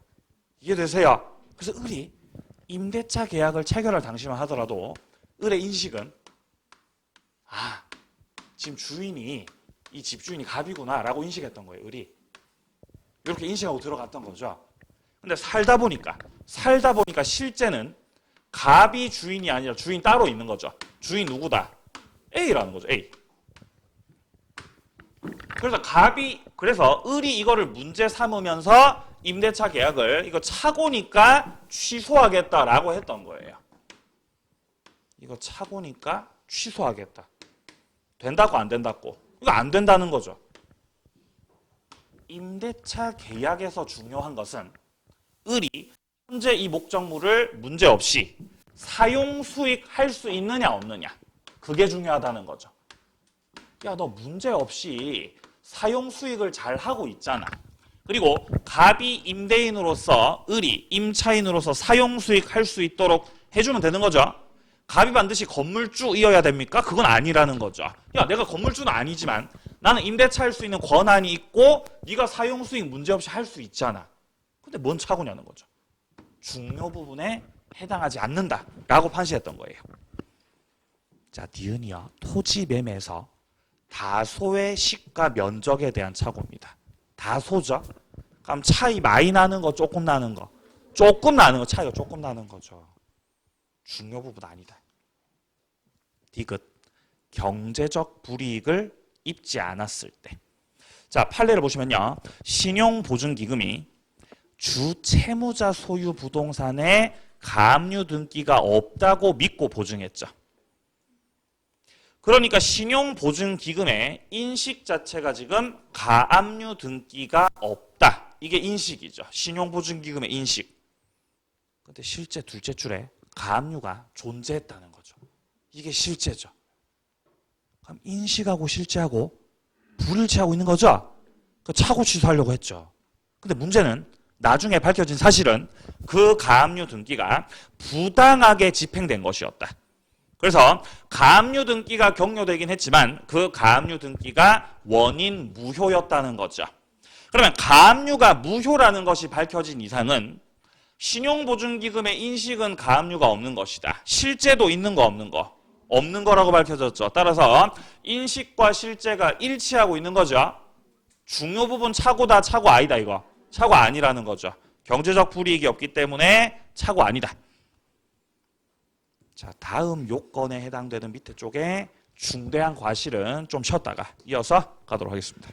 이해되세요? 그래서 을이 임대차 계약을 체결할 당시만 하더라도 을의 인식은 지금 주인이 이 집주인이 갑이구나 라고 인식했던 거예요. 을이. 이렇게 인식하고 들어갔던 거죠. 근데 살다 보니까 실제는 갑이 주인이 아니라 주인 따로 있는 거죠. 주인 누구다? A라는 거죠. A. 그래서 을이 이거를 문제 삼으면서 임대차 계약을 이거 차고니까 취소하겠다라고 했던 거예요. 이거 차고니까 취소하겠다. 된다고 안 된다고? 이거 안 된다는 거죠. 임대차 계약에서 중요한 것은 을이 현재 이 목적물을 문제없이 사용 수익할 수 있느냐 없느냐. 그게 중요하다는 거죠. 야, 너 문제없이 사용 수익을 잘 하고 있잖아. 그리고 갑이 임대인으로서 을이 임차인으로서 사용 수익 할 수 있도록 해주면 되는 거죠. 갑이 반드시 건물주이어야 됩니까? 그건 아니라는 거죠. 야, 내가 건물주는 아니지만 나는 임대차 할 수 있는 권한이 있고 네가 사용 수익 문제없이 할 수 있잖아. 근데 뭔 차고냐는 거죠. 중요 부분에 해당하지 않는다라고 판시했던 거예요. 자, 니은이요. 토지 매매에서 다소의 시가 면적에 대한 차고입니다. 다소죠. 그럼 차이 많이 나는 거, 조금 나는 거. 차이가 조금 나는 거죠. 중요 부분 아니다. 디귿. 경제적 불이익을 입지 않았을 때. 자, 판례를 보시면요. 신용보증기금이 주 채무자 소유 부동산에 가압류 등기가 없다고 믿고 보증했죠. 그러니까 신용보증기금의 인식 자체가 지금 가압류 등기가 없다. 이게 인식이죠. 신용보증기금의 인식. 근데 실제 둘째 줄에 가압류가 존재했다는 거죠. 이게 실제죠. 그럼 인식하고 실제하고 불일치하고 있는 거죠. 그 차고 취소하려고 했죠. 근데 문제는 나중에 밝혀진 사실은 그 가압류 등기가 부당하게 집행된 것이었다. 그래서 가압류 등기가 격려되긴 했지만 그 가압류 등기가 원인 무효였다는 거죠. 그러면 가압류가 무효라는 것이 밝혀진 이상은 신용보증기금의 인식은 가압류가 없는 것이다. 실제도 있는 거 없는 거? 없는 거라고 밝혀졌죠. 따라서 인식과 실제가 일치하고 있는 거죠. 중요 부분 차고다, 차고 아니다 이거. 차고 아니라는 거죠. 경제적 불이익이 없기 때문에 차고 아니다. 자, 다음 요건에 해당되는 밑에 쪽에 중대한 과실은 좀 쉬었다가 이어서 가도록 하겠습니다.